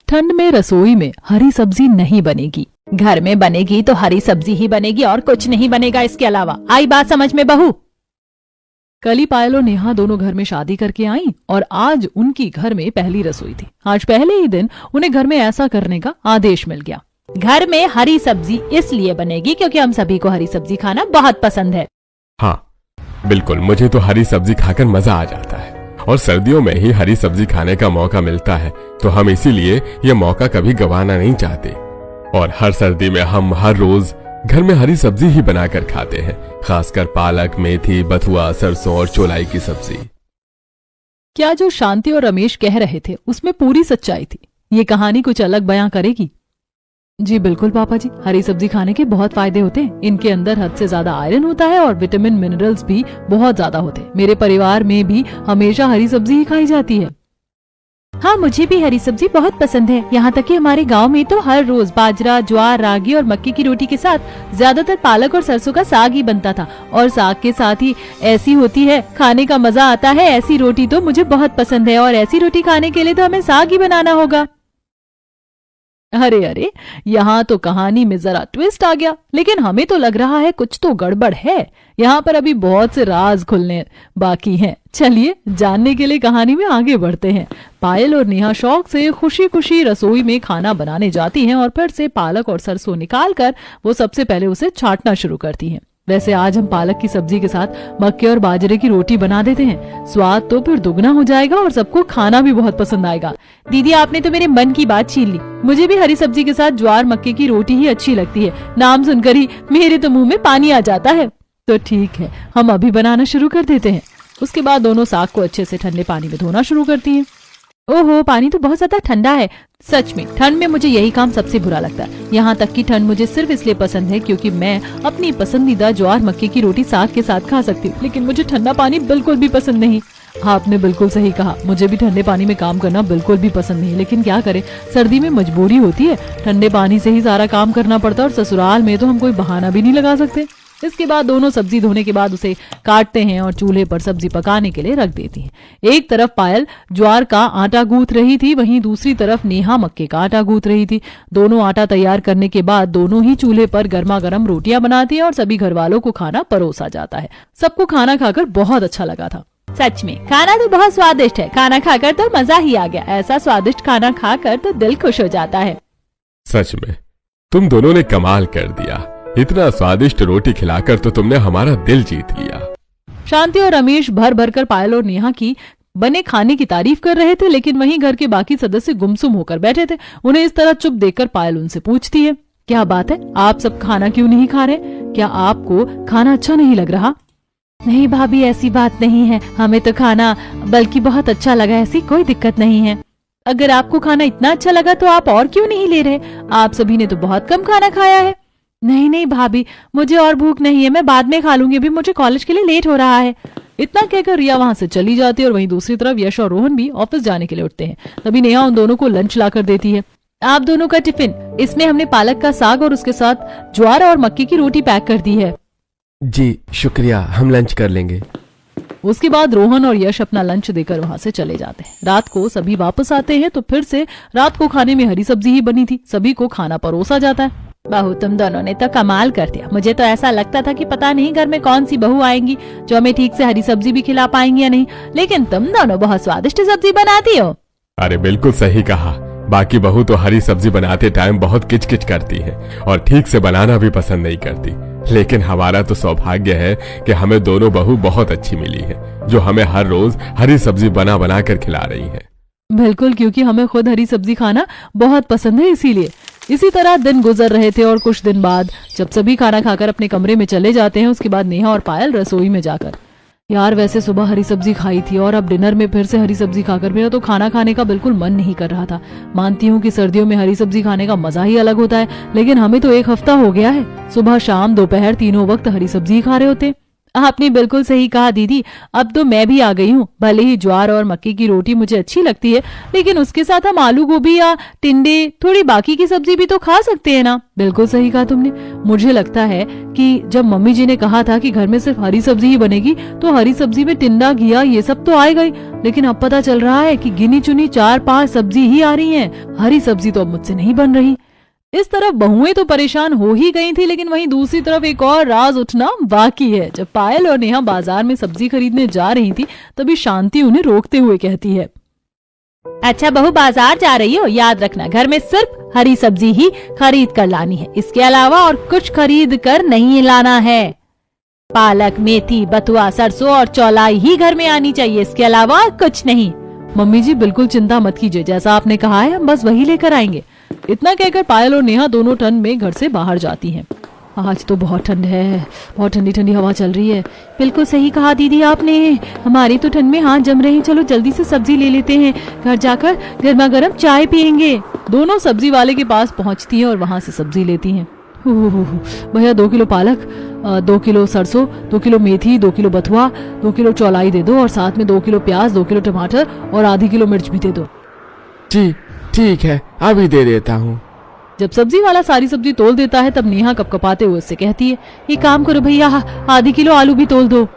ठंड में रसोई में हरी सब्जी नहीं बनेगी। घर में बनेगी तो हरी सब्जी ही बनेगी और कुछ नहीं बनेगा इसके अलावा। आई बात समझ में बहू? कल ही पायल और नेहा दोनों घर में शादी करके आई और आज उनकी घर में पहली रसोई थी। आज पहले ही दिन उन्हें घर में ऐसा करने का आदेश मिल गया। घर में हरी सब्जी इसलिए बनेगी क्योंकि हम सभी को हरी सब्जी खाना बहुत पसंद है। हाँ बिल्कुल, मुझे तो हरी सब्जी खाकर मजा आ जाता है और सर्दियों में ही हरी सब्जी खाने का मौका मिलता है, तो हम इसीलिए ये मौका कभी गंवाना नहीं चाहते। और हर सर्दी में हम हर रोज घर में हरी सब्जी ही बनाकर खाते हैं, खासकर पालक, मेथी, बथुआ, सरसों और चौलाई की सब्जी। क्या जो शांति और रमेश कह रहे थे उसमें पूरी सच्चाई थी? ये कहानी कुछ अलग बयां करेगी। जी बिल्कुल पापा जी, हरी सब्जी खाने के बहुत फायदे होते हैं। इनके अंदर हद से ज्यादा आयरन होता है और विटामिन मिनरल्स भी बहुत ज्यादा होते हैं। मेरे परिवार में भी हमेशा हरी सब्जी ही खाई जाती है। हाँ, मुझे भी हरी सब्जी बहुत पसंद है। यहाँ तक कि हमारे गांव में तो हर रोज बाजरा, ज्वार, रागी और मक्की की रोटी के साथ ज्यादातर पालक और सरसों का साग ही बनता था। और साग के साथ ही ऐसी होती है, खाने का मजा आता है। ऐसी रोटी तो मुझे बहुत पसंद है और ऐसी रोटी खाने के लिए तो हमें साग ही बनाना होगा। अरे अरे, यहाँ तो कहानी में जरा ट्विस्ट आ गया, लेकिन हमें तो लग रहा है कुछ तो गड़बड़ है। यहाँ पर अभी बहुत से राज खुलने बाकी हैं। चलिए जानने के लिए कहानी में आगे बढ़ते हैं। पायल और नेहा शौक से खुशी खुशी रसोई में खाना बनाने जाती हैं और फिर से पालक और सरसों निकालकर वो सबसे पहले उसे छांटना शुरू करती हैं। वैसे आज हम पालक की सब्जी के साथ मक्के और बाजरे की रोटी बना देते हैं। स्वाद तो फिर दुगना हो जाएगा और सबको खाना भी बहुत पसंद आएगा। दीदी, आपने तो मेरे मन की बात छीन ली। मुझे भी हरी सब्जी के साथ ज्वार मक्के की रोटी ही अच्छी लगती है। नाम सुनकर ही मेरे तो मुंह में पानी आ जाता है। तो ठीक है, हम अभी बनाना शुरू कर देते हैं। उसके बाद दोनों साग को अच्छे से ठंडे पानी में धोना शुरू करती हैं। ओहो, पानी तो बहुत ज्यादा ठंडा है। सच में ठंड में मुझे यही काम सबसे बुरा लगता है। यहाँ तक कि ठंड मुझे सिर्फ इसलिए पसंद है क्योंकि मैं अपनी पसंदीदा ज्वार मक्के की रोटी साग के साथ खा सकती हूँ, लेकिन मुझे ठंडा पानी बिल्कुल भी पसंद नहीं। आपने बिल्कुल सही कहा, मुझे भी ठंडे पानी में काम करना बिल्कुल भी पसंद नहीं, लेकिन क्या करें, सर्दी में मजबूरी होती है। ठंडे पानी से ही सारा काम करना पड़ता है और ससुराल में तो हम कोई बहाना भी नहीं लगा सकते। इसके बाद दोनों सब्जी धोने के बाद उसे काटते हैं और चूल्हे पर सब्जी पकाने के लिए रख देती हैं। एक तरफ पायल ज्वार का आटा गूंथ रही थी, वहीं दूसरी तरफ नेहा मक्के का आटा गूंथ रही थी। दोनों आटा तैयार करने के बाद दोनों ही चूल्हे पर गर्मा गर्म रोटियां बनाती हैं और सभी घर वालों को खाना परोसा जाता है। सबको खाना खाकर बहुत अच्छा लगा था। सच में खाना तो बहुत स्वादिष्ट है। खाना खाकर तो मजा ही आ गया। ऐसा स्वादिष्ट खाना खाकर तो दिल खुश हो जाता है। सच में तुम दोनों ने कमाल कर दिया। इतना स्वादिष्ट रोटी खिलाकर तो तुमने हमारा दिल जीत लिया। शांति और रमेश भर भर कर पायल और नेहा की बने खाने की तारीफ कर रहे थे, लेकिन वहीं घर के बाकी सदस्य गुमसुम होकर बैठे थे। उन्हें इस तरह चुप देखकर पायल उनसे पूछती है, क्या बात है, आप सब खाना क्यों नहीं खा रहे? क्या आपको खाना अच्छा नहीं लग रहा? नहीं भाभी, ऐसी बात नहीं है। हमें तो खाना बल्कि बहुत अच्छा लगा। ऐसी कोई दिक्कत नहीं है। अगर आपको खाना इतना अच्छा लगा तो आप और क्यों नहीं ले रहे? आप सभी ने तो बहुत कम खाना खाया है। नहीं नहीं भाभी, मुझे और भूख नहीं है। मैं बाद में खा लूंगी, अभी मुझे कॉलेज के लिए लेट हो रहा है। इतना कहकर रिया वहां से चली जाती है और वहीं दूसरी तरफ यश और रोहन भी ऑफिस जाने के लिए उठते हैं। तभी नेहा उन दोनों को लंच लाकर देती है। आप दोनों का टिफिन, इसमें हमने पालक का साग और उसके साथ ज्वार और मक्के की रोटी पैक कर दी है। जी शुक्रिया, हम लंच कर लेंगे। उसके बाद रोहन और यश अपना लंच देकर वहां से चले जाते हैं। रात को सभी वापस आते हैं तो फिर से रात को खाने में हरी सब्जी ही बनी थी। सभी को खाना परोसा जाता है। बहू, तुम दोनों ने तो कमाल कर दिया। मुझे तो ऐसा लगता था कि पता नहीं घर में कौन सी बहू आएंगी जो हमें ठीक से हरी सब्जी भी खिला पाएंगी या नहीं, लेकिन तुम दोनों बहुत स्वादिष्ट सब्जी बनाती हो। अरे बिल्कुल सही कहा। बाकी बहू तो हरी सब्जी बनाते टाइम बहुत किचकिच करती है और ठीक से बनाना भी पसंद नहीं करती, लेकिन हमारा तो सौभाग्य है कि हमें दोनों बहू बहुत अच्छी मिली है जो हमें हर रोज हरी सब्जी बना बना कर खिला रही है। बिल्कुल, क्योंकि हमें खुद हरी सब्जी खाना बहुत पसंद है, इसीलिए। इसी तरह दिन गुजर रहे थे और कुछ दिन बाद जब सभी खाना खाकर अपने कमरे में चले जाते हैं, उसके बाद नेहा और पायल रसोई में जाकर, यार वैसे सुबह हरी सब्जी खाई थी और अब डिनर में फिर से हरी सब्जी खाकर मेरा तो खाना खाने का बिल्कुल मन नहीं कर रहा था। मानती हूँ कि सर्दियों में हरी सब्जी खाने का मजा ही अलग होता है, लेकिन हमें तो एक हफ्ता हो गया है सुबह शाम दोपहर तीनों वक्त हरी सब्जी खा रहे होते। आपने बिल्कुल सही कहा दीदी। अब तो मैं भी आ गई हूँ। भले ही ज्वार और मक्के की रोटी मुझे अच्छी लगती है, लेकिन उसके साथ हम आलू गोभी या टिंडे थोड़ी बाकी की सब्जी भी तो खा सकते हैं ना। बिल्कुल सही कहा तुमने। मुझे लगता है कि जब मम्मी जी ने कहा था कि घर में सिर्फ हरी सब्जी ही बनेगी, तो हरी सब्जी में टिंडा, घिया ये सब तो आएगा ही, लेकिन अब पता चल रहा है कि गिनी चुनी 4-5 सब्जी ही आ रही है। हरी सब्जी तो अब मुझसे नहीं बन रही। इस तरफ बहुएं तो परेशान हो ही गई थी, लेकिन वहीं दूसरी तरफ एक और राज उठना बाकी है। जब पायल और नेहा बाजार में सब्जी खरीदने जा रही थी, तभी शांति उन्हें रोकते हुए कहती है, अच्छा बहू, बाजार जा रही हो, याद रखना घर में सिर्फ हरी सब्जी ही खरीद कर लानी है। इसके अलावा और कुछ खरीद कर नहीं लाना है। पालक, मेथी, बथुआ, सरसों और चौलाई ही घर में आनी चाहिए, इसके अलावा कुछ नहीं। मम्मी जी बिल्कुल चिंता मत कीजिए, जैसा आपने कहा है हम बस वही लेकर आएंगे। इतना कहकर पायल और नेहा दोनों ठंड में घर से बाहर जाती हैं। आज तो बहुत ठंड है, बहुत ठंडी ठंडी हवा चल रही है। बिल्कुल सही कहा दीदी आपने, हमारी तो ठंड में हाथ जम रहे हैं। चलो जल्दी से सब्जी ले लेते हैं, घर जाकर गर्मा गर्म चाय पियेंगे। दोनों सब्जी वाले के पास पहुंचती हैं और वहां से सब्जी लेती हैं। भैया 2 किलो पालक, 2 किलो सरसों, 2 किलो मेथी, 2 किलो बथुआ, 2 किलो चौलाई दे दो और साथ में 2 किलो प्याज, 2 किलो टमाटर और आधी किलो मिर्च भी दे दो। जी ठीक है, अभी दे देता हूँ। जब सब्जी वाला सारी सब्जी तोल देता है, तब नेहा कपकपाते हुए उससे कहती है, ये काम करो भैया, आधी किलो आलू भी तोल दो।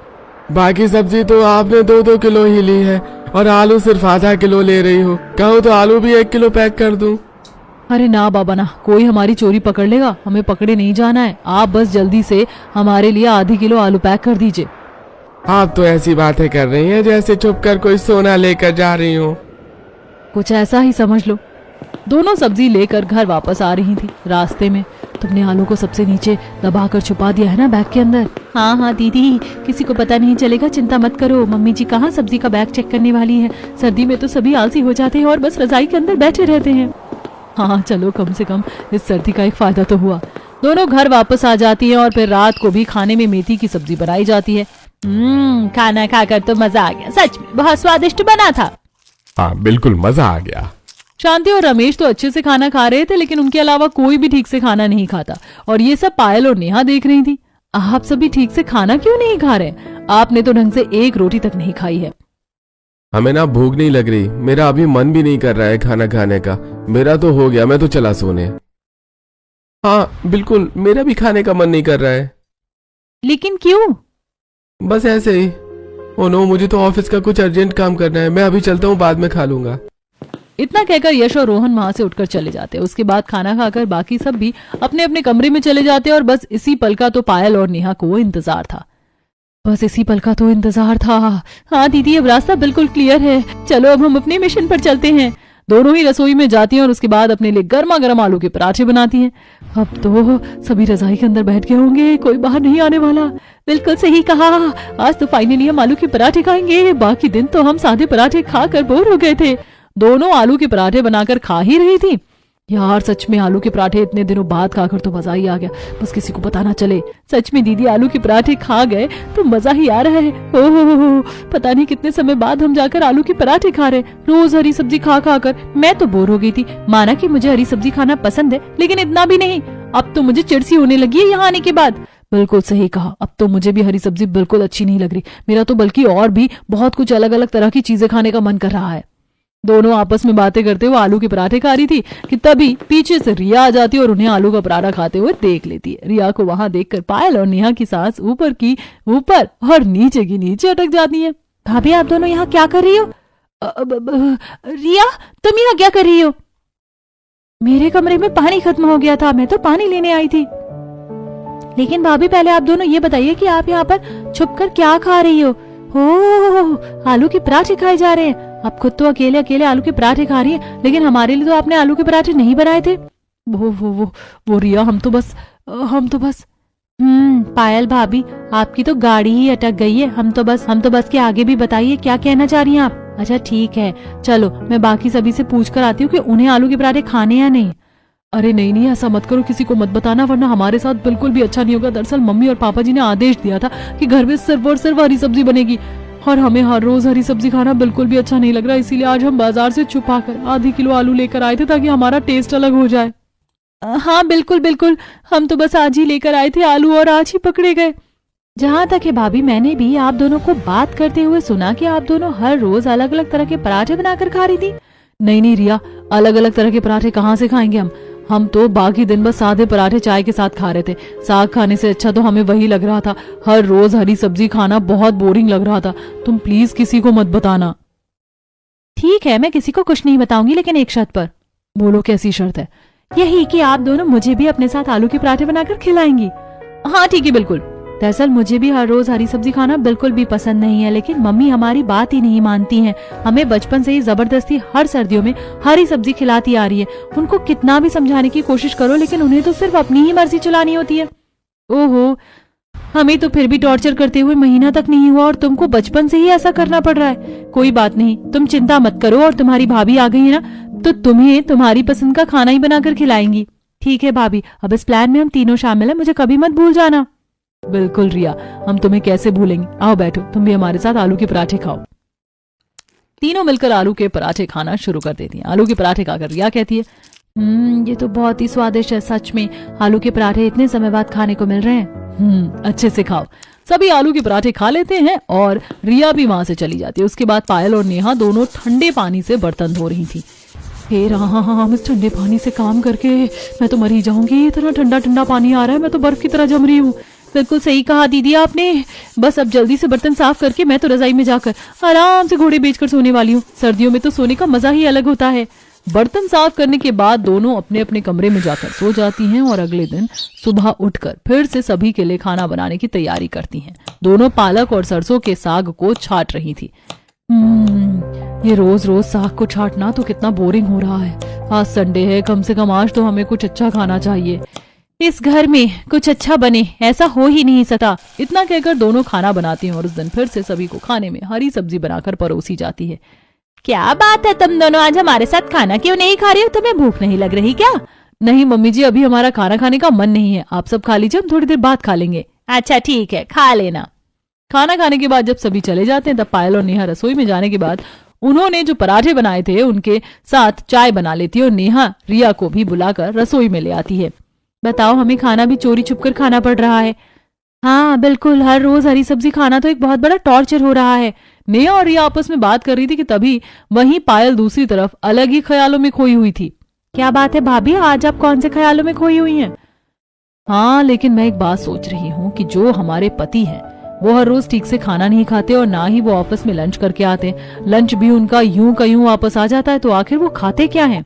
बाकी सब्जी तो आपने 2-2 किलो ही ली है और आलू सिर्फ आधा किलो ले रही हो। कहो तो आलू भी 1 किलो पैक कर दूं। अरे ना बाबा ना, कोई हमारी चोरी पकड़ लेगा, हमें पकड़े नहीं जाना है। आप बस जल्दी से हमारे लिए आधी किलो आलू पैक कर दीजिए। आप तो ऐसी बातें कर रही हैं जैसे छुप कर कोई सोना लेकर जा रही हो। कुछ ऐसा ही समझ लो। दोनों सब्जी लेकर घर वापस आ रही थी। रास्ते में तुमने आलू को सबसे नीचे दबाकर छुपा दिया है ना बैग के अंदर? हाँ हाँ दीदी, किसी को पता नहीं चलेगा, चिंता मत करो। मम्मी जी कहाँ सब्जी का बैग चेक करने वाली है। सर्दी में तो सभी आलसी हो जाते हैं और बस रजाई के अंदर बैठे रहते हैं। हाँ चलो, कम से कम इस सर्दी का एक फायदा तो हुआ। दोनों घर वापस आ जाती हैं और फिर रात को भी खाने में मेथी की सब्जी बनाई जाती है। खाना खाकर तो मजा आ गया, सच में बहुत स्वादिष्ट बना था। हाँ बिल्कुल, मजा आ गया। शांति और रमेश तो अच्छे से खाना खा रहे थे, लेकिन उनके अलावा कोई भी ठीक से खाना नहीं खाता, और ये सब पायल और नेहा देख रही थी। आप सभी ठीक से खाना क्यों नहीं खा रहे? आपने तो ढंग से एक रोटी तक नहीं खाई है। हमें ना भूख नहीं लग रही, मेरा अभी मन भी नहीं कर रहा है खाना खाने का। मेरा तो हो गया, मैं तो चला सोने। हाँ बिल्कुल, मेरा भी खाने का मन नहीं कर रहा है। लेकिन क्यों? बस ऐसे ही। ओ नो, मुझे तो ऑफिस का कुछ अर्जेंट काम करना है। मैं अभी चलता हूँ, बाद में खा लूंगा। इतना कहकर यश और रोहन वहां से उठकर चले जाते हैं। उसके बाद खाना खाकर बाकी सब भी अपने अपने कमरे में चले जाते हैं और बस इसी पल का तो पायल और नेहा को इंतजार था। बस इसी पल का तो इंतजार था। हाँ दीदी, अब रास्ता बिल्कुल क्लियर है। चलो अब हम अपने मिशन पर चलते हैं। दोनों ही रसोई में जाती हैं और उसके बाद अपने लिए गर्मा गर्म आलू के पराठे बनाती हैं। अब तो सभी रजाई के अंदर बैठ गए होंगे, कोई बाहर नहीं आने वाला। बिल्कुल सही कहा, आज तो फाइनली हम आलू के पराठे खाएंगे। बाकी दिन तो हम सादे पराठे खाकर बोर हो गए थे। दोनों आलू के पराठे बनाकर खा ही रही थी। यार सच में आलू के पराठे इतने दिनों बाद खाकर तो मजा ही आ गया। बस किसी को पता ना चले। सच में दीदी आलू के पराठे खा गए तो मजा ही आ रहा है। ओहो, पता नहीं कितने समय बाद हम जाकर आलू के पराठे खा रहे। रोज हरी सब्जी खा कर मैं तो बोर हो गई थी। माना कि मुझे हरी सब्जी खाना पसंद है, लेकिन इतना भी नहीं। अब तो मुझे चिड़सी होने लगी है यहाँ आने के बाद। बिल्कुल सही कहा, अब तो मुझे भी हरी सब्जी बिल्कुल अच्छी नहीं लग रही। मेरा तो बल्कि और भी बहुत कुछ अलग अलग तरह की चीजें खाने का मन कर रहा है। दोनों आपस में बातें करते हुए आलू के पराठे खा रही थी कि तभी पीछे से रिया आ जाती है और उन्हें आलू का पराठा खाते हुए देख लेती है। रिया को वहां देखकर पायल और नेहा की सांस ऊपर की ऊपर और नीचे की नीचे अटक जाती है। भाभी आप दोनों यहाँ क्या कर रही हो? रिया तुम यहाँ क्या कर रही हो? मेरे कमरे में पानी खत्म हो गया था, मैं तो पानी लेने आई थी। लेकिन भाभी पहले आप दोनों ये बताइए कि आप यहाँ पर छुपकर क्या खा रही हो? आलू के पराठे खाए जा रहे हैं। आप खुद तो अकेले अकेले आलू के पराठे खा रही हैं, लेकिन हमारे लिए तो आपने आलू के पराठे नहीं बनाए थे। वो रिया, हम तो बस पायल भाभी आपकी तो गाड़ी ही अटक गई है। हम तो बस के आगे भी बताइए क्या कहना चाह रही हैं आप? अच्छा ठीक है, चलो मैं बाकी सभी से पूछ कर आती हूँ कि उन्हें आलू के पराठे खाने या नहीं। अरे नहीं, ऐसा मत करो, किसी को मत बताना, वरना हमारे साथ बिल्कुल भी अच्छा नहीं होगा। दरअसल मम्मी और पापा जी ने आदेश दिया था कि घर में सिर्फ और सिर्फ हरी सब्जी बनेगी, और हमें हर रोज हरी सब्जी खाना बिल्कुल भी अच्छा नहीं लग रहा। इसीलिए आज हम बाजार से छुपाकर आधी किलो आलू लेकर आए थे ताकि हमारा टेस्ट अलग हो जाए। हाँ बिल्कुल बिल्कुल, हम तो बस आज ही लेकर आए थे आलू और आज ही पकड़े गए। जहाँ तक है भाभी, मैंने भी आप दोनों को बात करते हुए सुना कि आप दोनों हर रोज अलग अलग तरह के पराठे बनाकर खा रही थी। नहीं नहीं रिया, अलग अलग तरह के पराठे कहाँ से खाएंगे हम तो बाकी दिन बस सादे पराठे चाय के साथ खा रहे थे। साग खाने से अच्छा तो हमें वही लग रहा था। हर रोज हरी सब्जी खाना बहुत बोरिंग लग रहा था। तुम प्लीज किसी को मत बताना। ठीक है, मैं किसी को कुछ नहीं बताऊंगी, लेकिन एक शर्त पर। बोलो, कैसी शर्त है? यही कि आप दोनों मुझे भी अपने साथ आलू के पराठे बनाकर खिलाएंगी। हाँ ठीक है, बिल्कुल। दरअसल मुझे भी हर रोज हरी सब्जी खाना बिल्कुल भी पसंद नहीं है, लेकिन मम्मी हमारी बात ही नहीं मानती हैं। हमें बचपन से ही जबरदस्ती हर सर्दियों में हरी सब्जी खिलाती आ रही है। उनको कितना भी समझाने की कोशिश करो, लेकिन उन्हें तो सिर्फ अपनी ही मर्जी चलानी होती है। ओहो, हमें तो फिर भी टॉर्चर करते हुए महीना तक नहीं हुआ और तुमको बचपन से ही ऐसा करना पड़ रहा है। कोई बात नहीं, तुम चिंता मत करो, और तुम्हारी भाभी आ गई है ना, तो तुम्हें तुम्हारी पसंद का खाना ही बनाकर खिलाएंगी। ठीक है भाभी, अब इस प्लान में हम तीनों शामिल हैं, मुझे कभी मत भूल जाना। बिल्कुल रिया, हम तुम्हें कैसे भूलेंगे। आओ बैठो, तुम भी हमारे साथ आलू के पराठे खाओ। तीनों मिलकर आलू के पराठे खाना शुरू कर देती हैं। आलू के पराठे खाकर रिया कहती है, ये तो बहुत ही स्वादिष्ट है। सच में आलू के पराठे इतने समय बाद खाने को मिल रहे हैं। अच्छे से खाओ। सभी आलू के पराठे खा लेते हैं और रिया भी वहां से चली जाती है। उसके बाद पायल और नेहा दोनों ठंडे पानी से बर्तन धो रही थी। हे राम, इस ठंडे पानी से काम करके मैं तो मर ही जाऊंगी। इतना ठंडा ठंडा पानी आ रहा है, मैं तो बर्फ की तरह जम रही हूँ। बिल्कुल सही कहा दीदी आपने। बस अब जल्दी से बर्तन साफ करके मैं तो रजाई में जाकर आराम से घोड़े बेचकर सोने वाली हूँ। सर्दियों में तो सोने का मजा ही अलग होता है। बर्तन साफ करने के बाद दोनों अपने अपने कमरे में जाकर सो जाती हैं और अगले दिन सुबह उठकर फिर से सभी के लिए खाना बनाने की तैयारी करती हैं। दोनों पालक और सरसों के साग को छाट रही थी। ये रोज रोज साग को छाटना तो कितना बोरिंग हो रहा है। आज संडे है, कम से कम आज तो हमें कुछ अच्छा खाना चाहिए। इस घर में कुछ अच्छा बने, ऐसा हो ही नहीं सकता। इतना कहकर दोनों खाना बनाती हैं और उस दिन फिर से सभी को खाने में हरी सब्जी बनाकर परोसी जाती है। क्या बात है, तुम दोनों आज हमारे साथ खाना क्यों नहीं खा रही हो? तुम्हें भूख नहीं लग रही क्या? नहीं मम्मी जी, अभी हमारा खाना खाने का मन नहीं है। आप सब खा लीजिए, हम थोड़ी देर बाद खा लेंगे। अच्छा ठीक है, खा लेना। खाना खाने के बाद जब सभी चले जाते हैं तब पायल और नेहा रसोई में जाने के बाद उन्होंने जो पराठे बनाए थे उनके साथ चाय बना लेती है और नेहा रिया को भी बुलाकर रसोई में ले आती है। बताओ, हमें खाना भी चोरी छुप कर खाना पड़ रहा है। हाँ बिल्कुल, हर रोज हरी सब्जी खाना तो एक बहुत बड़ा टॉर्चर हो रहा है। नेहा और रिया आपस में बात कर रही थी कि तभी वहीं पायल दूसरी तरफ अलग ही ख्यालों में खोई हुई थी। क्या बात है भाभी, आज आप कौन से ख्यालों में खोई हुई हैं? हाँ, लेकिन मैं एक बात सोच रही हूँ कि जो हमारे पति हैं वो हर रोज ठीक से खाना नहीं खाते और ना ही वो ऑफिस में लंच करके आते। लंच भी उनका यूं का यूं वापस आ जाता है, तो आखिर वो खाते क्या हैं?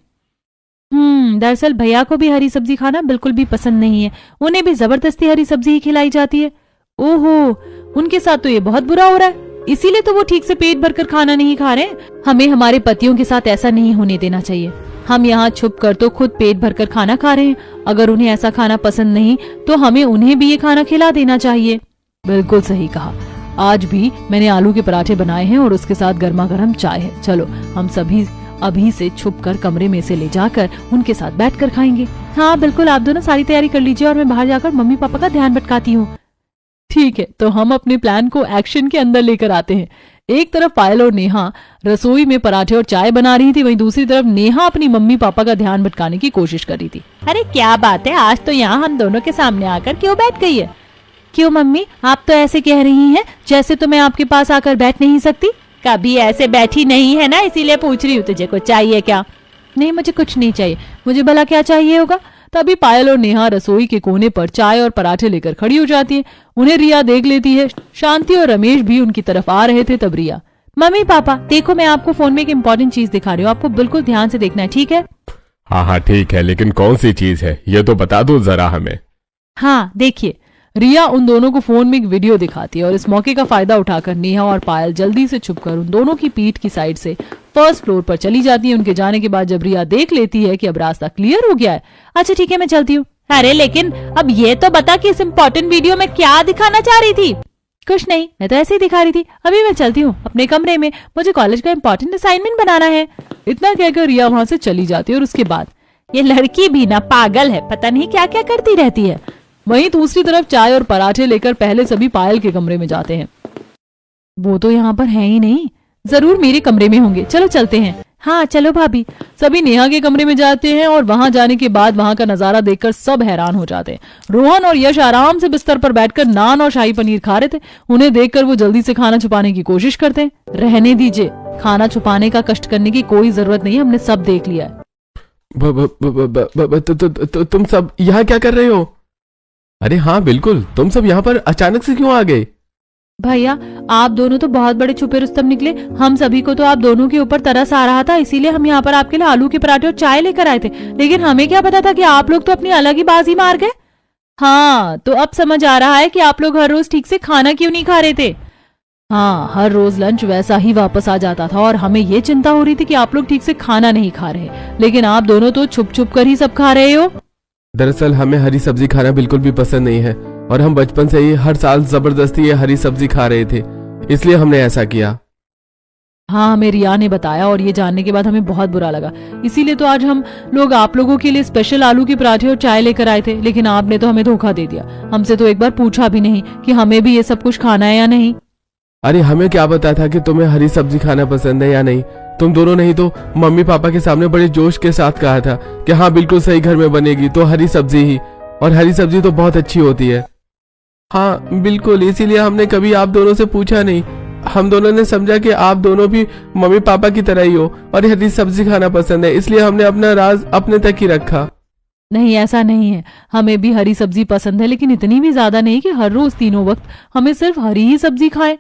दरअसल भैया को भी हरी सब्जी खाना बिल्कुल भी पसंद नहीं है। उन्हें भी जबरदस्ती हरी सब्जी ही खिलाई जाती है। ओहो, उनके साथ तो ये बहुत बुरा हो रहा है। इसीलिए तो वो ठीक से पेट भरकर खाना नहीं खा रहे। हमें हमारे पतियों के साथ ऐसा नहीं होने देना चाहिए। हम यहाँ छुप कर तो खुद पेट भरकर खाना खा रहे हैं। अगर उन्हें ऐसा खाना पसंद नहीं तो हमें उन्हें भी ये खाना खिला देना चाहिए। बिल्कुल सही कहा। आज भी मैंने आलू के पराठे बनाए हैं और उसके साथ गर्मा गर्म चाय है। चलो हम सभी अभी से छुपकर कमरे में से ले जाकर उनके साथ बैठकर खाएंगे। हाँ बिल्कुल, आप दोनों सारी तैयारी कर लीजिए और मैं बाहर जाकर मम्मी पापा का ध्यान भटकाती हूँ। ठीक है, तो हम अपने प्लान को एक्शन के अंदर लेकर आते हैं। एक तरफ पायल और नेहा रसोई में पराठे और चाय बना रही थी, वहीं दूसरी तरफ नेहा अपनी मम्मी पापा का ध्यान भटकाने की कोशिश कर रही थी। अरे क्या बात है, आज तो यहाँ हम दोनों के सामने आकर क्यों बैठ गई है? क्यों मम्मी, आप तो ऐसे कह रही हैं जैसे तो मैं आपके पास आकर बैठ नहीं सकती। कभी ऐसे बैठी नहीं है ना, इसीलिए पूछ रही हूँ तुझे कुछ चाहिए क्या? नहीं, मुझे कुछ नहीं चाहिए। मुझे भला क्या चाहिए होगा? तभी पायल और नेहा रसोई के कोने पर चाय और पराठे लेकर खड़ी हो जाती है। उन्हें रिया देख लेती है। शांति और रमेश भी उनकी तरफ आ रहे थे। तब रिया, मम्मी पापा देखो, मैं आपको फोन में एक इम्पोर्टेंट चीज दिखा रही हूँ, आपको बिल्कुल ध्यान से देखना है, ठीक है? हाँ ठीक है, लेकिन कौन सी चीज है ये तो बता दो जरा हमें। हाँ देखिए। रिया उन दोनों को फोन में एक वीडियो दिखाती है और इस मौके का फायदा उठाकर नेहा और पायल जल्दी से छुपकर उन दोनों की पीठ की साइड से फर्स्ट फ्लोर पर चली जाती है। उनके जाने के बाद जब रिया देख लेती है कि अब रास्ता क्लियर हो गया है, अच्छा ठीक है मैं चलती हूँ। अरे लेकिन अब ये तो बता कि इस इम्पोर्टेंट वीडियो में क्या दिखाना चाह रही थी? कुछ नहीं, मैं तो ऐसे ही दिखा रही थी। अभी मैं चलती हूँ अपने कमरे में, मुझे कॉलेज का इम्पोर्टेंट असाइनमेंट बनाना है। इतना कहकर रिया वहां से चली जाती है और उसके बाद ये लड़की भी ना पागल है, पता नहीं क्या क्या करती रहती है। वहीं दूसरी तरफ चाय और पराठे लेकर पहले सभी पायल के कमरे में जाते हैं। वो तो यहाँ पर है ही नहीं, जरूर मेरे कमरे में होंगे, चलो चलते हैं। हाँ चलो भाभी। सभी नेहा के कमरे में जाते हैं और वहां जाने के बाद वहां का नजारा देखकर सब हैरान हो जाते हैं। रोहन और यश आराम से बिस्तर पर बैठकर नान और शाही पनीर खा रहे थे। उन्हें देखकर वो जल्दी से खाना छुपाने की कोशिश करते हैं। रहने दीजिए, खाना छुपाने का कष्ट करने की कोई जरूरत नहीं है, हमने सब देख लिया है। तुम सब यहाँ क्या कर रहे हो? अरे हाँ बिल्कुल, तुम सब यहाँ पर अचानक से क्यों आ गए? भैया आप दोनों तो बहुत बड़े छुपे रुस्तम निकले। हम सभी को तो आप दोनों के ऊपर तरस आ रहा था, इसीलिए हम यहाँ पर आपके लिए आलू के पराठे और चाय लेकर आए थे। लेकिन हमें क्या पता था कि आप लोग तो अपनी अलग ही बाजी मार गए। हाँ, तो अब समझ आ रहा है कि आप लोग हर रोज ठीक से खाना क्यों नहीं खा रहे थे। हाँ, हर रोज लंच वैसा ही वापस आ जाता था और हमें ये चिंता हो रही थी कि आप लोग ठीक से खाना नहीं खा रहे, लेकिन आप दोनों तो छुप छुप कर ही सब खा रहे हो। दरअसल हमें हरी सब्जी खाना बिल्कुल भी पसंद नहीं है और हम बचपन से ही हर साल जबरदस्ती ये हरी सब्जी खा रहे थे, इसलिए हमने ऐसा किया। हाँ, हमें रिया ने बताया और ये जानने के बाद हमें बहुत बुरा लगा। इसीलिए तो आज हम लोग आप लोगों के लिए स्पेशल आलू के पराठे और चाय लेकर आए थे, लेकिन आपने तो हमें धोखा दे दिया। हमसे तो एक बार पूछा भी नहीं कि हमें भी ये सब कुछ खाना है या नहीं। अरे हमें क्या पता था कि तुम्हें हरी सब्जी खाना पसंद है या नहीं। तुम दोनों ने ही तो मम्मी पापा के सामने बड़े जोश के साथ कहा था कि हाँ बिल्कुल सही, घर में बनेगी तो हरी सब्जी ही, और हरी सब्जी तो बहुत अच्छी होती है। हाँ बिल्कुल, इसीलिए हमने कभी आप दोनों से पूछा नहीं। हम दोनों ने समझा कि आप दोनों भी मम्मी पापा की तरह ही हो और हरी सब्जी खाना पसंद है, इसलिए हमने अपना राज अपने तक ही रखा। नहीं, ऐसा नहीं है, हमें भी हरी सब्जी पसंद है, लेकिन इतनी भी ज्यादा नहीं कि हर रोज तीनों वक्त हमें सिर्फ हरी ही सब्जी खाएं।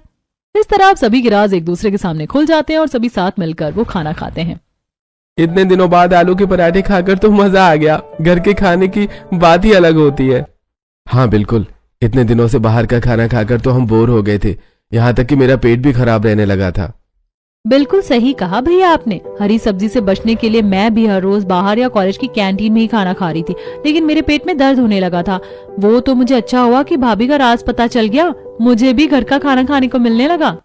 इस तरह आप सभी के राज एक दूसरे के सामने खुल जाते हैं और सभी साथ मिलकर वो खाना खाते हैं। इतने दिनों बाद आलू के पराठे खाकर तो मजा आ गया। घर के खाने की बात ही अलग होती है। हाँ बिल्कुल, इतने दिनों से बाहर का खाना खाकर तो हम बोर हो गए थे, यहाँ तक कि मेरा पेट भी खराब रहने लगा था। बिल्कुल सही कहा भैया आपने। हरी सब्जी से बचने के लिए मैं भी हर रोज बाहर या कॉलेज की कैंटीन में ही खाना खा रही थी, लेकिन मेरे पेट में दर्द होने लगा था। वो तो मुझे अच्छा हुआ कि भाभी का राज पता चल गया, मुझे भी घर का खाना खाने को मिलने लगा।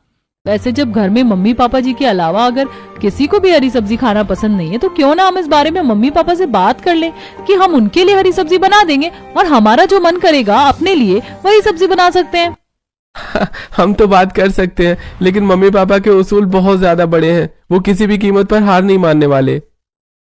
वैसे जब घर में मम्मी पापा जी के अलावा अगर किसी को भी हरी सब्जी खाना पसंद नहीं है, तो क्यों ना हम इस बारे में मम्मी पापा से बात कर लें कि हम उनके लिए हरी सब्जी बना देंगे और हमारा जो मन करेगा अपने लिए वही सब्जी बना सकते हैं। हम तो बात कर सकते हैं, लेकिन मम्मी पापा के उसूल बहुत ज्यादा बड़े हैं। वो किसी भी कीमत पर हार नहीं मानने वाले।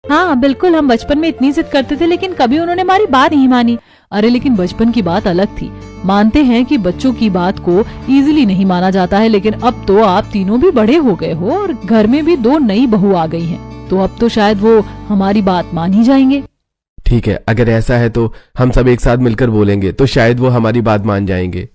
हाँ बिल्कुल, हम बचपन में इतनी जिद करते थे, लेकिन कभी उन्होंने हमारी बात नहीं मानी। अरे लेकिन बचपन की बात अलग थी। मानते हैं कि बच्चों की बात को इजीली नहीं माना जाता है, लेकिन अब तो आप तीनों भी बड़े हो गए हो और घर में भी 2 नई बहू आ गई हैं, तो अब तो शायद वो हमारी बात मान ही जाएंगे। ठीक है, अगर ऐसा है तो हम सब एक साथ मिलकर बोलेंगे तो शायद वो हमारी बात मान जाएंगे।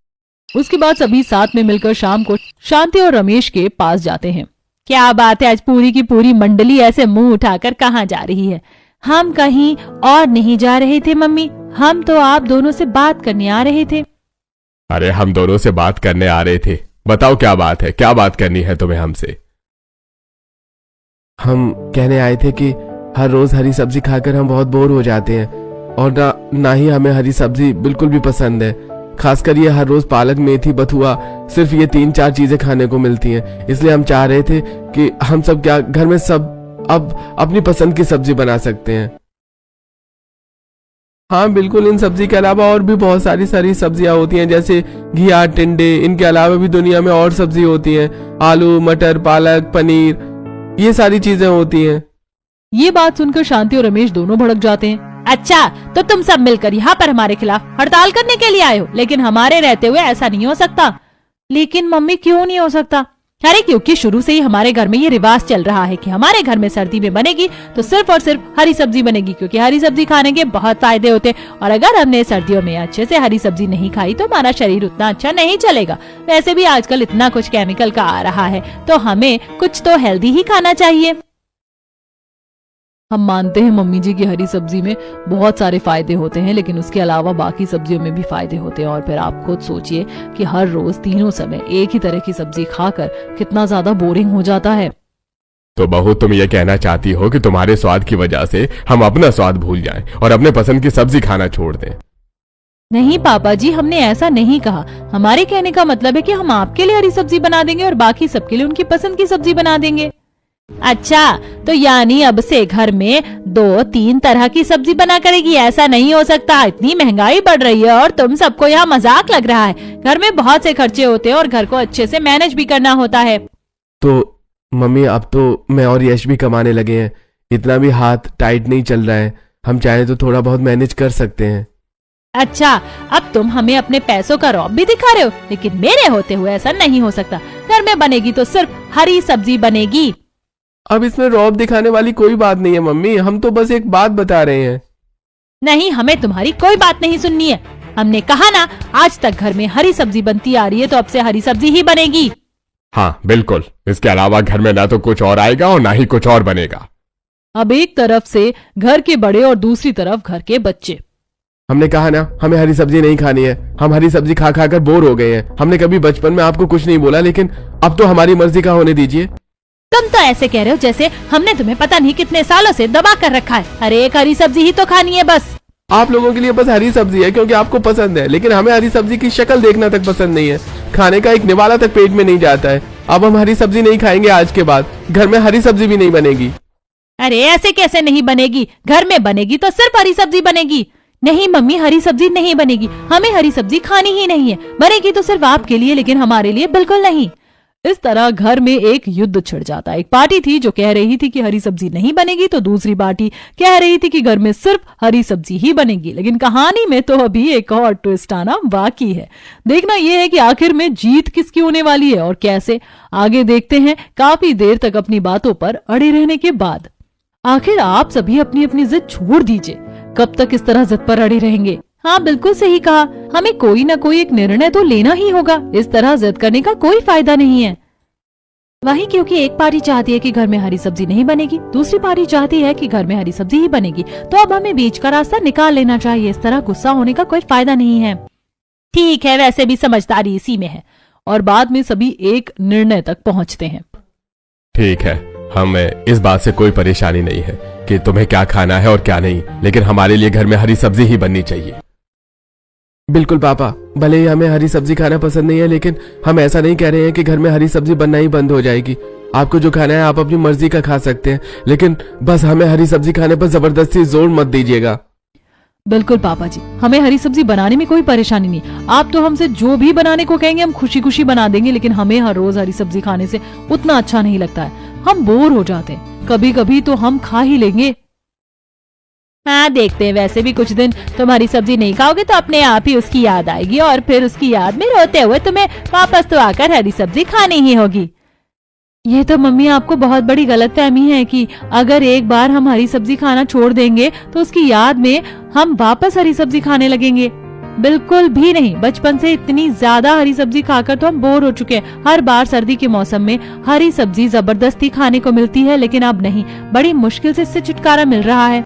उसके बाद सभी साथ में मिलकर शाम को शांति और रमेश के पास जाते हैं। क्या बात है, आज पूरी की पूरी मंडली ऐसे मुंह उठाकर कहाँ जा रही है? हम कहीं और नहीं जा रहे थे मम्मी, हम तो आप दोनों से बात करने आ रहे थे। अरे हम दोनों से बात करने आ रहे थे, बताओ क्या बात है, क्या बात करनी है तुम्हें हमसे? हम कहने आए थे कि हर रोज हरी सब्जी खाकर हम बहुत बोर हो जाते हैं और ना ही हमें हरी सब्जी बिल्कुल भी पसंद है। खासकर ये हर रोज पालक, मेथी, बथुआ, सिर्फ ये 3-4 चीजें खाने को मिलती हैं। इसलिए हम चाह रहे थे कि हम सब क्या घर में सब अब अपनी पसंद की सब्जी बना सकते हैं। हाँ बिल्कुल, इन सब्जी के अलावा और भी बहुत सारी सब्जियां होती हैं, जैसे घिया, टिंडे। इनके अलावा भी दुनिया में और सब्जी होती हैं, आलू, मटर, पालक, पनीर, ये सारी चीजें होती हैं। ये बात सुनकर शांति और रमेश दोनों भड़क जाते हैं। अच्छा, तो तुम सब मिलकर यहाँ पर हमारे खिलाफ हड़ताल करने के लिए आए हो, लेकिन हमारे रहते हुए ऐसा नहीं हो सकता। लेकिन मम्मी क्यों नहीं हो सकता? अरे क्योंकि शुरू से ही हमारे घर में ये रिवाज चल रहा है कि हमारे घर में सर्दी में बनेगी तो सिर्फ और सिर्फ हरी सब्जी बनेगी, क्योंकि हरी सब्जी खाने के बहुत फायदे होते हैं। और अगर हमने सर्दियों में अच्छे से हरी सब्जी नहीं खाई तो हमारा शरीर उतना अच्छा नहीं चलेगा। वैसे भी आजकल इतना कुछ केमिकल का आ रहा है, तो हमें कुछ तो हेल्दी ही खाना चाहिए। हम मानते हैं मम्मी जी की हरी सब्जी में बहुत सारे फायदे होते हैं, लेकिन उसके अलावा बाकी सब्जियों में भी फायदे होते हैं। और फिर आप खुद सोचिए कि हर रोज तीनों समय एक ही तरह की सब्जी खाकर कितना ज्यादा बोरिंग हो जाता है। तो बहू, तुम ये कहना चाहती हो कि तुम्हारे स्वाद की वजह से हम अपना स्वाद भूल जाएं और अपने पसंद की सब्जी खाना छोड़ दें? नहीं पापा जी, हमने ऐसा नहीं कहा। हमारे कहने का मतलब है कि हम आपके लिए हरी सब्जी बना देंगे और बाकी सबके लिए उनकी पसंद की सब्जी बना देंगे। अच्छा, तो यानी अब से घर में 2-3 तरह की सब्जी बना करेगी? ऐसा नहीं हो सकता, इतनी महंगाई बढ़ रही है और तुम सबको यहाँ मजाक लग रहा है। घर में बहुत से खर्चे होते हैं और घर को अच्छे से मैनेज भी करना होता है। तो मम्मी अब तो मैं और यश भी कमाने लगे हैं, इतना भी हाथ टाइट नहीं चल रहा है, हम चाहे तो थोड़ा बहुत मैनेज कर सकते हैं। अच्छा, अब तुम हमें अपने पैसों का रौब भी दिखा रहे हो, लेकिन मेरे होते हुए ऐसा नहीं हो सकता। घर में बनेगी तो सिर्फ हरी सब्जी बनेगी। अब इसमें रौब दिखाने वाली कोई बात नहीं है मम्मी, हम तो बस एक बात बता रहे हैं। नहीं, हमें तुम्हारी कोई बात नहीं सुननी है। हमने कहा ना, आज तक घर में हरी सब्जी बनती आ रही है, तो अब से हरी सब्जी ही बनेगी। हाँ बिल्कुल, इसके अलावा घर में ना तो कुछ और आएगा और ना ही कुछ और बनेगा। अब एक तरफ से घर के बड़े और दूसरी तरफ घर के बच्चे। हमने कहा ना, हमें हरी सब्जी नहीं खानी है, हम हरी सब्जी खा खा कर बोर हो गए हैं। हमने कभी बचपन में आपको कुछ नहीं बोला, लेकिन अब तो हमारी मर्जी का होने दीजिए। तुम तो ऐसे कह रहे हो जैसे हमने तुम्हें पता नहीं कितने सालों से दबा कर रखा है। अरे एक हरी सब्जी ही तो खानी है बस। आप लोगों के लिए बस हरी सब्जी है क्योंकि आपको पसंद है, लेकिन हमें हरी सब्जी की शक्ल देखना तक पसंद नहीं है, खाने का एक निवाला तक पेट में नहीं जाता है। अब हम हरी सब्जी नहीं खाएंगे, आज के बाद घर में हरी सब्जी भी नहीं बनेगी। अरे ऐसे कैसे नहीं बनेगी? घर में बनेगी तो सिर्फ हरी सब्जी बनेगी। नहीं मम्मी, हरी सब्जी नहीं बनेगी, हमें हरी सब्जी खानी ही नहीं है। बनेगी तो सिर्फ आपके लिए, लेकिन हमारे लिए बिल्कुल नहीं। इस तरह घर में एक युद्ध छिड़ जाता। एक पार्टी थी जो कह रही थी कि हरी सब्जी नहीं बनेगी, तो दूसरी पार्टी कह रही थी कि घर में सिर्फ हरी सब्जी ही बनेगी। लेकिन कहानी में तो अभी एक और ट्विस्ट आना बाकी है। देखना यह है कि आखिर में जीत किसकी होने वाली है और कैसे, आगे देखते हैं काफी देर तक अपनी बातों पर अड़े रहने के बाद। आखिर आप सभी अपनी अपनी जिद छोड़ दीजिए, कब तक इस तरह जिद पर अड़े रहेंगे? हाँ बिल्कुल सही कहा, हमें कोई ना कोई एक निर्णय तो लेना ही होगा। इस तरह जिद करने का कोई फायदा नहीं है। वही, क्योंकि एक पार्टी चाहती है कि घर में हरी सब्जी नहीं बनेगी, दूसरी पार्टी चाहती है कि घर में हरी सब्जी ही बनेगी। तो अब हमें बीच का रास्ता निकाल लेना चाहिए। इस तरह गुस्सा होने का कोई फायदा नहीं है। ठीक है, वैसे भी समझदारी इसी में है। और बाद में सभी एक निर्णय तक पहुंचते हैं। ठीक है, हमें इस बात से कोई परेशानी नहीं है कि तुम्हें क्या खाना है और क्या नहीं, लेकिन हमारे लिए घर में हरी सब्जी ही बननी चाहिए। बिल्कुल पापा, भले ही हमें हरी सब्जी खाना पसंद नहीं है, लेकिन हम ऐसा नहीं कह रहे हैं कि घर में हरी सब्जी बनना ही बंद हो जाएगी। आपको जो खाना है आप अपनी मर्जी का खा सकते हैं, लेकिन बस हमें हरी सब्जी खाने पर जबरदस्ती जोर मत दीजिएगा। बिल्कुल पापा जी, हमें हरी सब्जी बनाने में कोई परेशानी नहीं। आप तो हमसे जो भी बनाने को कहेंगे हम खुशी खुशी बना देंगे, लेकिन हमें हर रोज हरी सब्जी खाने से उतना अच्छा नहीं लगता है, हम बोर हो जाते हैं। कभी कभी तो हम खा ही लेंगे। हाँ देखते हैं, वैसे भी कुछ दिन तुम हरी सब्जी नहीं खाओगे तो अपने आप ही उसकी याद आएगी, और फिर उसकी याद में रोते हुए तुम्हें वापस तो आकर हरी सब्जी खानी ही होगी। ये तो मम्मी आपको बहुत बड़ी गलतफहमी है कि अगर एक बार हम हरी सब्जी खाना छोड़ देंगे तो उसकी याद में हम वापस हरी सब्जी खाने लगेंगे। बिल्कुल भी नहीं, बचपन से इतनी ज्यादा हरी सब्जी खाकर तो हम बोर हो चुके हैं। हर बार सर्दी के मौसम में हरी सब्जी जबरदस्ती खाने को मिलती है, लेकिन अब नहीं, बड़ी मुश्किल से इससे छुटकारा मिल रहा है।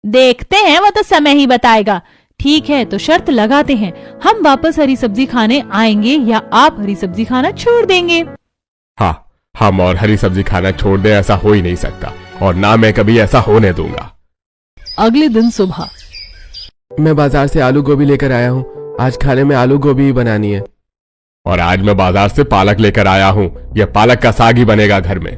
देखते हैं, वो तो समय ही बताएगा। ठीक है, तो शर्त लगाते हैं, हम वापस हरी सब्जी खाने आएंगे या आप हरी सब्जी खाना छोड़ देंगे। हाँ, हम और हरी सब्जी खाना छोड़ दें ऐसा हो ही नहीं सकता, और ना मैं कभी ऐसा होने दूंगा। अगले दिन सुबह मैं बाजार से आलू गोभी लेकर आया हूँ, आज खाने में आलू गोभी ही बनानी है। और आज मैं बाजार से पालक लेकर आया हूँ, यह पालक का साग ही बनेगा घर में।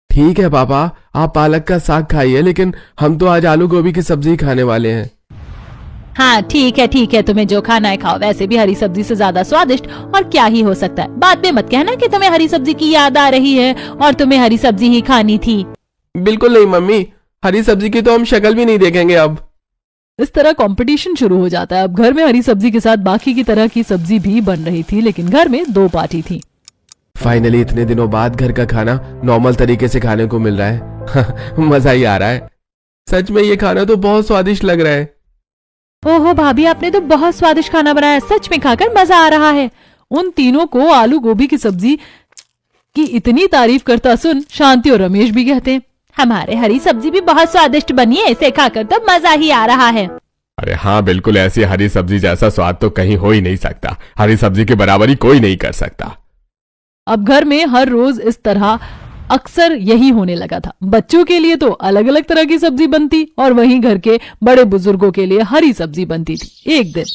ठीक है पापा, आप पालक का साग खाइए, लेकिन हम तो आज आलू गोभी की सब्जी खाने वाले हैं। हाँ ठीक है, तुम्हें जो खाना है खाओ। वैसे भी हरी सब्जी से ज्यादा स्वादिष्ट और क्या ही हो सकता है। बाद में मत कहना कि तुम्हें हरी सब्जी की याद आ रही है और तुम्हें हरी सब्जी ही खानी थी। बिल्कुल नहीं मम्मी, हरी सब्जी की तो हम शक्ल भी नहीं देखेंगे अब। इस तरह कंपटीशन शुरू हो जाता है। अब घर में हरी सब्जी के साथ बाकी की तरह की सब्जी भी बन रही थी, लेकिन घर में दो पार्टी थी। फाइनली इतने दिनों बाद घर का खाना नॉर्मल तरीके से खाने को मिल रहा है। मजा ही आ रहा है। सच में ये खाना तो बहुत स्वादिष्ट लग रहा है। ओहो भाभी, आपने तो बहुत स्वादिष्ट खाना बनाया, सच में खाकर मजा आ रहा है। उन तीनों को आलू गोभी की सब्जी की इतनी तारीफ करता सुन शांति और रमेश भी कहते हैं, हमारे हरी सब्जी भी बहुत स्वादिष्ट बनी है, इसे खाकर तो मजा ही आ रहा है। अरे हाँ बिल्कुल, ऐसी हरी सब्जी जैसा स्वाद तो कहीं हो ही नहीं सकता। हरी सब्जी की बराबरी कोई नहीं कर सकता। अब घर में हर रोज इस तरह अक्सर यही होने लगा था। बच्चों के लिए तो अलग अलग तरह की सब्जी बनती और वहीं घर के बड़े बुजुर्गों के लिए हरी सब्जी बनती थी। एक दिन,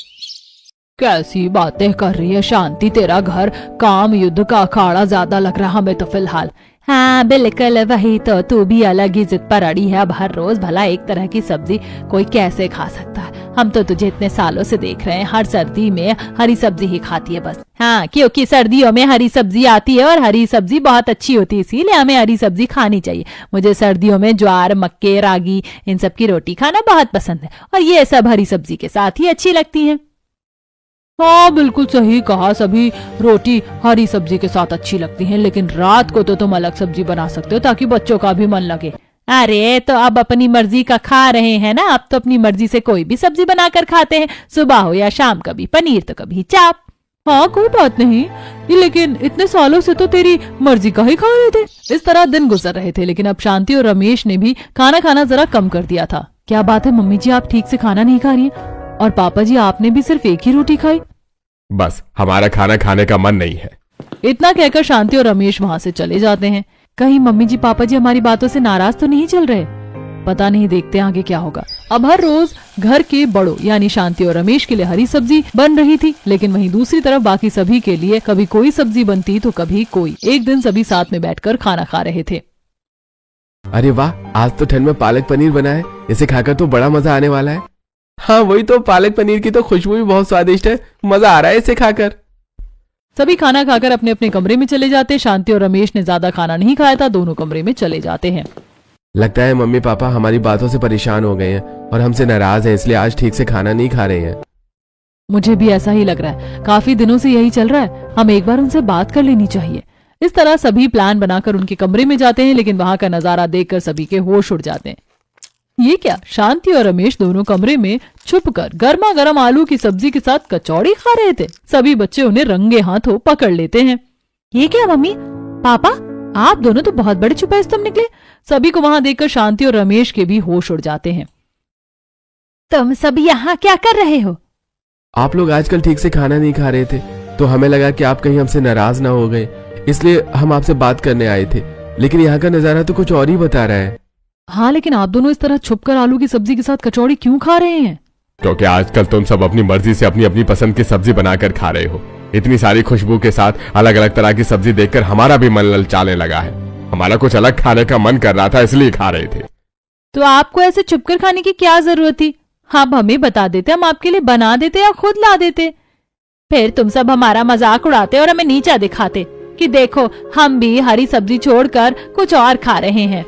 कैसी बातें कर रही है शांति, तेरा घर काम युद्ध का अखाड़ा ज्यादा लग रहा हमें तो फिलहाल। हाँ बिल्कुल वही तो, तू भी अलग ही जिद पर अड़ी है। अब हर रोज भला एक तरह की सब्जी कोई कैसे खा सकता है? हम तो तुझे इतने सालों से देख रहे हैं, हर सर्दी में हरी सब्जी ही खाती है बस। हाँ, क्योंकि सर्दियों में हरी सब्जी आती है और हरी सब्जी बहुत अच्छी होती है, इसीलिए हमें हरी सब्जी खानी चाहिए। मुझे सर्दियों में ज्वार, मक्के, रागी इन सब की रोटी खाना बहुत पसंद है और ये सब हरी सब्जी के साथ ही अच्छी लगती है। हाँ बिल्कुल सही कहा, सभी रोटी हरी सब्जी के साथ अच्छी लगती है, लेकिन रात को तो तुम अलग सब्जी बना सकते हो ताकि बच्चों का भी मन लगे। अरे तो अब अपनी मर्जी का खा रहे हैं ना, अब तो अपनी मर्जी से कोई भी सब्जी बनाकर खाते हैं, सुबह हो या शाम, कभी पनीर तो कभी चाप। हाँ कोई बात नहीं, लेकिन इतने सालों से तो तेरी मर्जी का ही खा रहे थे। इस तरह दिन गुजर रहे थे, लेकिन अब शांति और रमेश ने भी खाना खाना जरा कम कर दिया था। क्या बात है मम्मी जी, आप ठीक से खाना नहीं खा रही हैं? और पापा जी आपने भी सिर्फ एक ही रोटी खाई? बस हमारा खाना खाने का मन नहीं है। इतना कहकर शांति और रमेश वहाँ से चले जाते हैं। कहीं मम्मी जी पापा जी हमारी बातों से नाराज तो नहीं चल रहे? पता नहीं, देखते हैं आगे क्या होगा। अब हर रोज घर के बड़ों यानी शांति और रमेश के लिए हरी सब्जी बन रही थी, लेकिन वहीं दूसरी तरफ बाकी सभी के लिए कभी कोई सब्जी बनती तो कभी कोई। एक दिन सभी साथ में बैठकर खाना खा रहे थे। अरे वाह, आज तो ठंड में पालक पनीर बना है, इसे खाकर तो बड़ा मजा आने वाला है। हाँ वही तो, पालक पनीर की तो खुशबू भी बहुत स्वादिष्ट है, मजा आ रहा है इसे खाकर। सभी खाना खाकर अपने अपने कमरे में चले जाते। शांति और रमेश ने ज्यादा खाना नहीं खाया था, दोनों कमरे में चले जाते हैं। लगता है मम्मी पापा हमारी बातों से परेशान हो गए हैं और हमसे नाराज हैं, इसलिए आज ठीक से खाना नहीं खा रहे हैं। मुझे भी ऐसा ही लग रहा है, काफी दिनों से यही चल रहा है, हम एक बार उनसे बात कर लेनी चाहिए। इस तरह सभी प्लान बनाकर उनके कमरे में जाते हैं, लेकिन वहां का नजारा देखकर सभी के होश उड़ जाते हैं। ये क्या, शांति और रमेश दोनों कमरे में छुपकर गर्मा गर्म आलू की सब्जी के साथ कचौड़ी खा रहे थे। सभी बच्चे उन्हें रंगे हाथों पकड़ लेते हैं। ये क्या मम्मी पापा, आप दोनों तो बहुत बड़े छुपैस्तम निकले। सभी को वहां देखकर शांति और रमेश के भी होश उड़ जाते हैं। तुम सब यहाँ क्या कर रहे हो? आप लोग आजकल ठीक से खाना नहीं खा रहे थे, तो हमें लगा कि आप कहीं हमसे नाराज ना हो गए, इसलिए हम आपसे बात करने आए थे। लेकिन यहाँ का नजारा तो कुछ और ही बता रहा है। हाँ, लेकिन आप दोनों इस तरह छुपकर आलू की सब्जी के साथ कचौड़ी क्यों खा रहे हैं? क्योंकि आजकल तुम सब अपनी मर्जी से अपनी अपनी पसंद की सब्जी बनाकर खा रहे हो। इतनी सारी खुशबू के साथ अलग अलग तरह की सब्जी देखकर हमारा भी मन ललचाने लगा है। हमारा कुछ अलग खाने का मन कर रहा था, इसलिए खा रहे थे। तो आपको ऐसे छुपकर खाने की क्या जरूरत थी? आप हमें बता देते, हम आपके लिए बना देते या खुद ला देते। फिर तुम सब हमारा मजाक उड़ाते और हमें नीचा दिखाते कि देखो हम भी हरी सब्जी छोड़कर कुछ और खा रहे हैं।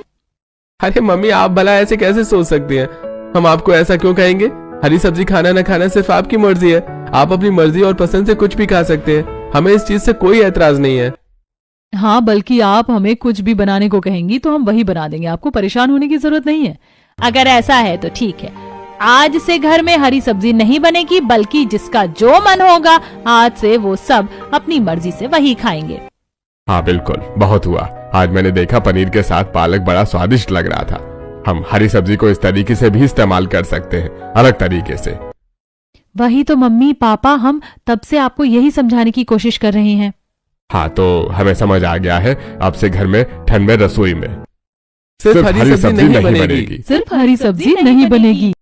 अरे मम्मी, आप भला ऐसे कैसे सोच सकती हैं? हम आपको ऐसा क्यों कहेंगे? हरी सब्जी खाना न खाना सिर्फ आपकी मर्जी है। आप अपनी मर्जी और पसंद से कुछ भी खा सकते हैं, हमें इस चीज से कोई एतराज नहीं है। हाँ, बल्कि आप हमें कुछ भी बनाने को कहेंगी तो हम वही बना देंगे, आपको परेशान होने की जरूरत नहीं है। अगर ऐसा है तो ठीक है, आज से घर में हरी सब्जी नहीं बनेगी, बल्कि जिसका जो मन होगा आज से वो सब अपनी मर्जी से वही खाएंगे। हाँ बिल्कुल, बहुत हुआ। आज मैंने देखा पनीर के साथ पालक बड़ा स्वादिष्ट लग रहा था। हम हरी सब्जी को इस तरीके से भी इस्तेमाल कर सकते हैं, अलग तरीके से। वही तो मम्मी पापा, हम तब से आपको यही समझाने की कोशिश कर रहे हैं। हाँ, तो हमें समझ आ गया है, अब से घर में ठंड में रसोई में सिर्फ हरी सब्जी नहीं बनेगी। सिर्फ हरी सब्जी नहीं बनेगी।